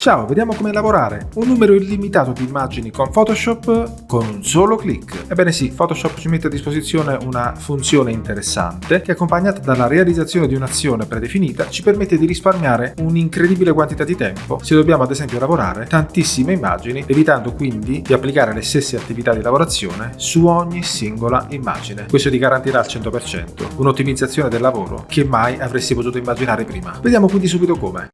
Ciao, vediamo come lavorare un numero illimitato di immagini con Photoshop con un solo clic. Ebbene sì, Photoshop ci mette a disposizione una funzione interessante che, accompagnata dalla realizzazione di un'azione predefinita, ci permette di risparmiare un'incredibile quantità di tempo se dobbiamo ad esempio lavorare tantissime immagini, evitando quindi di applicare le stesse attività di lavorazione su ogni singola immagine. Questo ti garantirà al 100% un'ottimizzazione del lavoro che mai avresti potuto immaginare prima. Vediamo quindi subito come.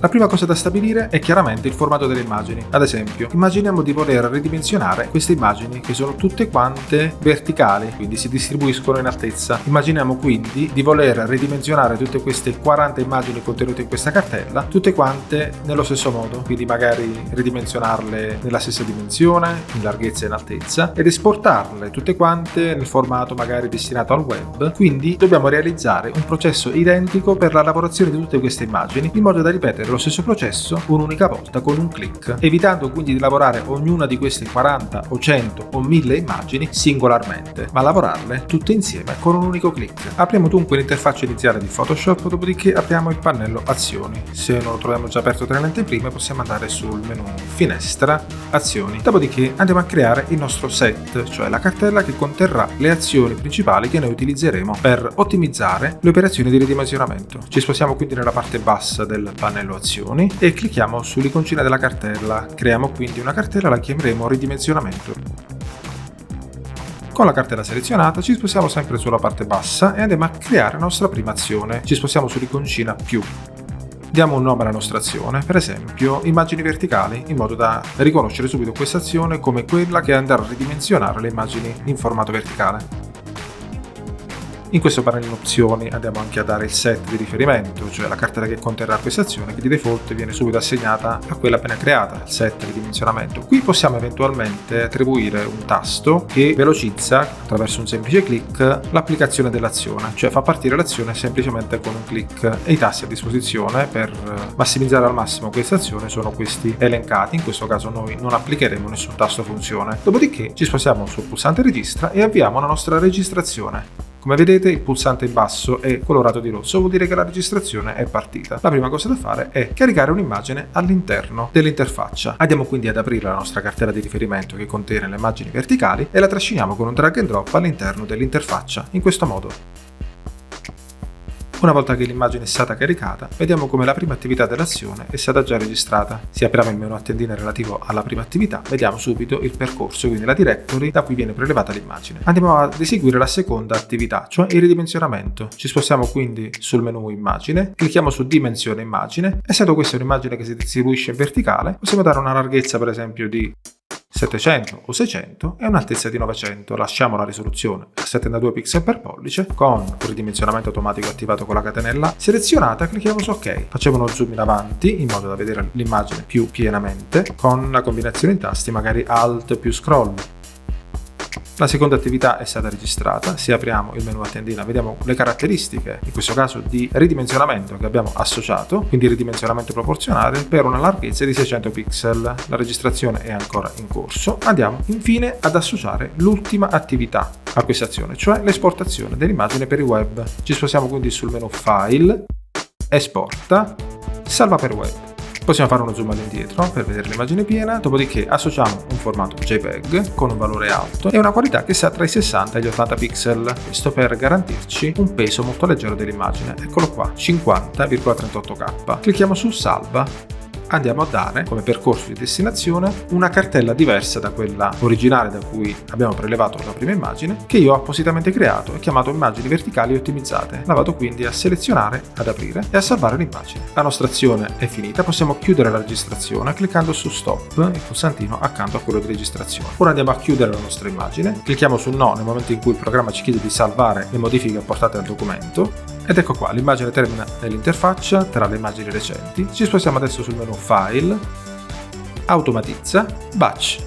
La prima cosa da stabilire è chiaramente il formato delle immagini. Ad esempio, immaginiamo di voler ridimensionare queste immagini che sono tutte quante verticali, quindi si distribuiscono in altezza. Immaginiamo quindi di voler ridimensionare tutte queste 40 immagini contenute in questa cartella, tutte quante nello stesso modo, quindi magari ridimensionarle nella stessa dimensione, in larghezza e in altezza, ed esportarle tutte quante nel formato magari destinato al web. Quindi dobbiamo realizzare un processo identico per la lavorazione di tutte queste immagini, in modo da ripetere lo stesso processo un'unica volta con un clic, evitando quindi di lavorare ognuna di queste 40 o 100 o 1000 immagini singolarmente, ma lavorarle tutte insieme con un unico clic. Apriamo dunque l'interfaccia iniziale di Photoshop, dopodiché apriamo il pannello Azioni. Se non lo troviamo già aperto tra le anteprime, possiamo andare sul menu Finestra, Azioni. Dopodiché andiamo a creare il nostro set, cioè la cartella che conterrà le azioni principali che noi utilizzeremo per ottimizzare le operazioni di ridimensionamento. Ci spostiamo quindi nella parte bassa del pannello Azioni e clicchiamo sull'iconcina della cartella. Creiamo quindi una cartella, la chiameremo Ridimensionamento. Con la cartella selezionata ci spostiamo sempre sulla parte bassa e andiamo a creare la nostra prima azione. Ci spostiamo sull'iconcina più. Diamo un nome alla nostra azione, per esempio immagini verticali, in modo da riconoscere subito questa azione come quella che andrà a ridimensionare le immagini in formato verticale. In questo pannello opzioni andiamo anche a dare il set di riferimento, cioè la cartella che conterrà questa azione, che di default viene subito assegnata a quella appena creata, il set di dimensionamento. Qui possiamo eventualmente attribuire un tasto che velocizza, attraverso un semplice clic, l'applicazione dell'azione, cioè fa partire l'azione semplicemente con un clic, e i tasti a disposizione per massimizzare al massimo questa azione sono questi elencati. In questo caso noi non applicheremo nessun tasto funzione. Dopodiché ci spostiamo sul pulsante registra e avviamo la nostra registrazione. Come vedete, il pulsante in basso è colorato di rosso, vuol dire che la registrazione è partita. La prima cosa da fare è caricare un'immagine all'interno dell'interfaccia. Andiamo quindi ad aprire la nostra cartella di riferimento che contiene le immagini verticali e la trasciniamo con un drag and drop all'interno dell'interfaccia, in questo modo. Una volta che l'immagine è stata caricata, vediamo come la prima attività dell'azione è stata già registrata. Se apriamo il menu a tendine relativo alla prima attività, vediamo subito il percorso, quindi la directory da cui viene prelevata l'immagine. Andiamo ad eseguire la seconda attività, cioè il ridimensionamento. Ci spostiamo quindi sul menu Immagine, clicchiamo su Dimensione Immagine. Essendo questa un'immagine che si distribuisce in verticale, possiamo dare una larghezza per esempio di 700 o 600 e un'altezza di 900. Lasciamo la risoluzione a 72 pixel per pollice. Con il ridimensionamento automatico attivato con la catenella selezionata, clicchiamo su OK. Facciamo uno zoom in avanti in modo da vedere l'immagine più pienamente con la combinazione di tasti, magari Alt più Scroll. La seconda attività è stata registrata. Se apriamo il menu a tendina, vediamo le caratteristiche, in questo caso di ridimensionamento, che abbiamo associato, quindi ridimensionamento proporzionale per una larghezza di 600 pixel. La registrazione è ancora in corso. Andiamo infine ad associare l'ultima attività a questa azione, cioè l'esportazione dell'immagine per il web. Ci spostiamo quindi sul menu File, Esporta, Salva per web. Possiamo fare uno zoom all'indietro per vedere l'immagine piena, dopodiché associamo un formato JPEG con un valore alto e una qualità che sta tra i 60 e gli 80 pixel, questo per garantirci un peso molto leggero dell'immagine. Eccolo qua, 50,38K. Clicchiamo su Salva. Andiamo a dare come percorso di destinazione una cartella diversa da quella originale da cui abbiamo prelevato la prima immagine, che io ho appositamente creato e chiamato immagini verticali ottimizzate. La vado quindi a selezionare, ad aprire e a salvare l'immagine. La nostra azione è finita, possiamo chiudere la registrazione cliccando su Stop, il pulsantino accanto a quello di registrazione. Ora andiamo a chiudere la nostra immagine, clicchiamo su No nel momento in cui il programma ci chiede di salvare le modifiche apportate al documento. Ed ecco qua, l'immagine termina nell'interfaccia tra le immagini recenti. Ci spostiamo adesso sul menu File, Automatizza, Batch.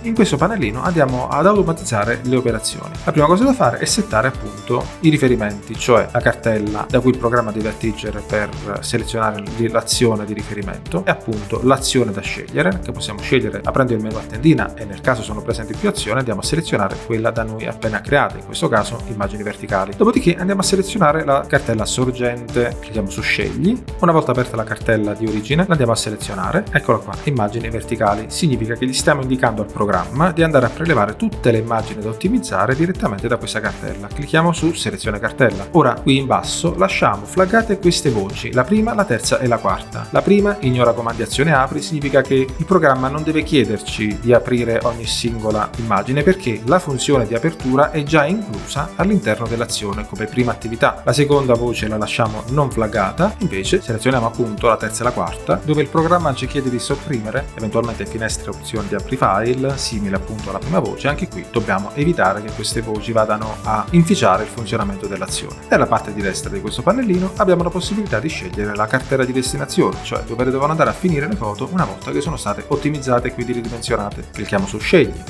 In questo pannellino andiamo ad automatizzare le operazioni. La prima cosa da fare è settare appunto i riferimenti, cioè la cartella da cui il programma deve attingere per selezionare l'azione di riferimento e appunto l'azione da scegliere, che possiamo scegliere aprendo il menu a tendina e nel caso sono presenti più azioni andiamo a selezionare quella da noi appena creata, in questo caso immagini verticali. Dopodiché andiamo a selezionare la cartella sorgente, clicchiamo su scegli. Una volta aperta la cartella di origine la andiamo a selezionare, eccola qua, immagini verticali. Significa che gli stiamo indicando al programma di andare a prelevare tutte le immagini da ottimizzare direttamente da questa cartella. Clicchiamo su selezione cartella. Ora qui in basso lasciamo flaggate queste voci, la prima, la terza e la quarta. La prima, ignora comandi azione apri, significa che il programma non deve chiederci di aprire ogni singola immagine perché la funzione di apertura è già inclusa all'interno dell'azione come prima attività. La seconda voce la lasciamo non flaggata, invece selezioniamo appunto la terza e la quarta, dove il programma ci chiede di sopprimere eventualmente finestre e opzioni di apri file, simile appunto alla prima voce. Anche qui dobbiamo evitare che queste voci vadano a inficiare il funzionamento dell'azione. Nella parte di destra di questo pannellino abbiamo la possibilità di scegliere la cartella di destinazione, cioè dove devono andare a finire le foto una volta che sono state ottimizzate e quindi ridimensionate. Clicchiamo su scegli.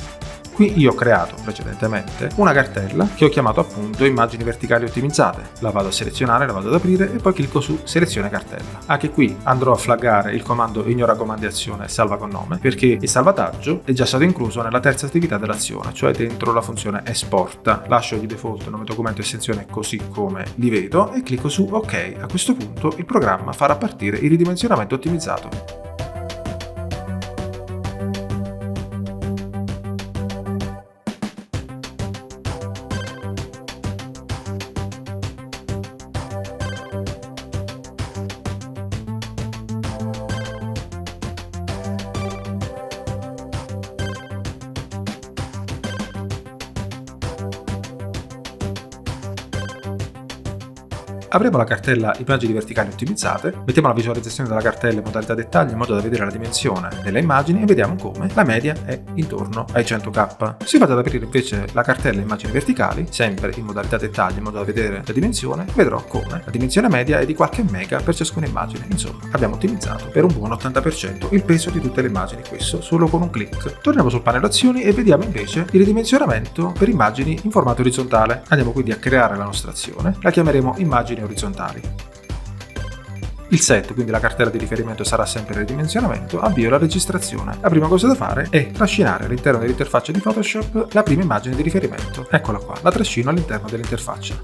Qui io ho creato precedentemente una cartella che ho chiamato appunto immagini verticali ottimizzate. La vado a selezionare, la vado ad aprire e poi clicco su selezione cartella. Anche qui andrò a flaggare il comando ignora comandi azione salva con nome perché il salvataggio è già stato incluso nella terza attività dell'azione, cioè dentro la funzione esporta. Lascio di default nome documento estensione così come li vedo e clicco su ok. A questo punto il programma farà partire il ridimensionamento ottimizzato. Apriamo la cartella immagini verticali ottimizzate, mettiamo la visualizzazione della cartella in modalità dettaglio in modo da vedere la dimensione delle immagini e vediamo come la media è intorno ai 100k. Se vado ad aprire invece la cartella immagini verticali, sempre in modalità dettaglio in modo da vedere la dimensione, vedrò come la dimensione media è di qualche mega per ciascuna immagine. Insomma, abbiamo ottimizzato per un buon 80% il peso di tutte le immagini, questo solo con un clic. Torniamo sul pannello azioni e vediamo invece il ridimensionamento per immagini in formato orizzontale. Andiamo quindi a creare la nostra azione, la chiameremo immagini orizzontali. Il set, quindi la cartella di riferimento, sarà sempre il ridimensionamento. Avvio la registrazione. La prima cosa da fare è trascinare all'interno dell'interfaccia di Photoshop la prima immagine di riferimento. Eccola qua, la trascino all'interno dell'interfaccia.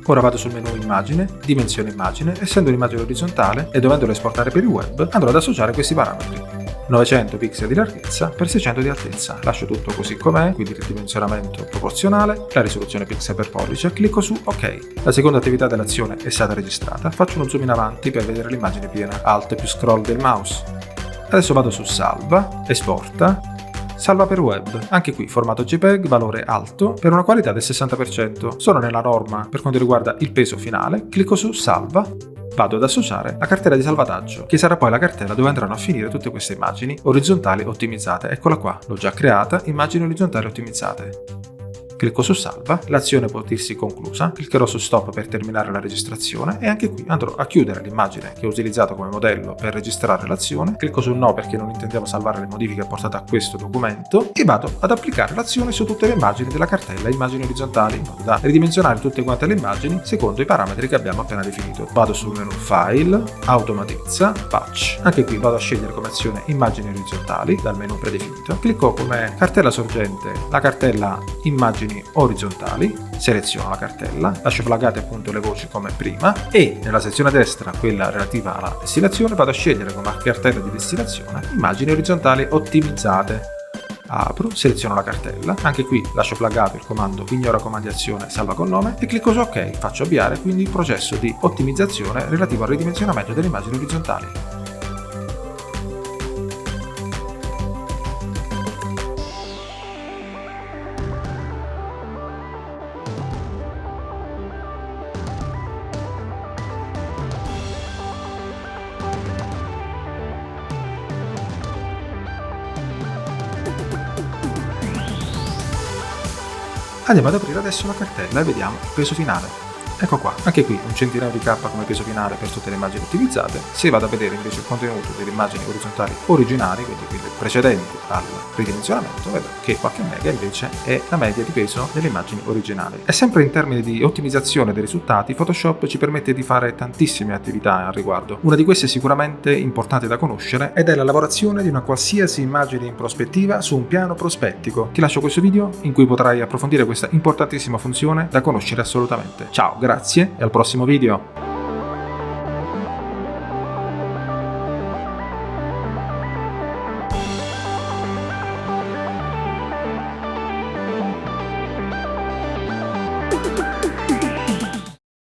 Ora vado sul menu immagine, dimensione immagine, essendo un'immagine orizzontale e dovendolo esportare per il web, andrò ad associare questi parametri. 900 pixel di larghezza per 600 di altezza. Lascio tutto così com'è, quindi il ridimensionamento proporzionale, la risoluzione pixel per pollice, clicco su ok. La seconda attività dell'azione è stata registrata, faccio uno zoom in avanti per vedere l'immagine piena, alt più scroll del mouse. Adesso vado su salva, esporta, salva per web, anche qui formato JPEG, valore alto, per una qualità del 60%. Sono nella norma per quanto riguarda il peso finale, clicco su salva. Vado ad associare la cartella di salvataggio, che sarà poi la cartella dove andranno a finire tutte queste immagini orizzontali ottimizzate. Eccola qua, l'ho già creata, immagini orizzontali ottimizzate. Clicco su salva, l'azione può dirsi conclusa, cliccherò su stop per terminare la registrazione e anche qui andrò a chiudere l'immagine che ho utilizzato come modello per registrare l'azione, clicco su no perché non intendiamo salvare le modifiche apportate a questo documento e vado ad applicare l'azione su tutte le immagini della cartella immagini orizzontali in modo da ridimensionare tutte quante le immagini secondo i parametri che abbiamo appena definito. Vado sul menu file, automatizza, patch, anche qui vado a scegliere come azione immagini orizzontali dal menu predefinito, clicco come cartella sorgente la cartella immagini orizzontali, seleziono la cartella, lascio flaggate appunto le voci come prima e nella sezione destra, quella relativa alla destinazione, vado a scegliere come cartella di destinazione immagini orizzontali ottimizzate. Apro, seleziono la cartella, anche qui lascio flaggato il comando ignora comandi azione salva con nome e clicco su ok, faccio avviare quindi il processo di ottimizzazione relativo al ridimensionamento delle immagini orizzontali. Andiamo ad aprire adesso la cartella e vediamo il peso finale. Ecco qua, anche qui un centinaio di K come peso finale per tutte le immagini utilizzate. Se vado a vedere invece il contenuto delle immagini orizzontali originali, quindi quelle precedenti al ridimensionamento, vedo che qualche mega invece è la media di peso delle immagini originali. E sempre in termini di ottimizzazione dei risultati, Photoshop ci permette di fare tantissime attività al riguardo. Una di queste è sicuramente importante da conoscere ed è la lavorazione di una qualsiasi immagine in prospettiva su un piano prospettico. Ti lascio questo video in cui potrai approfondire questa importantissima funzione da conoscere assolutamente. Ciao, grazie e al prossimo video!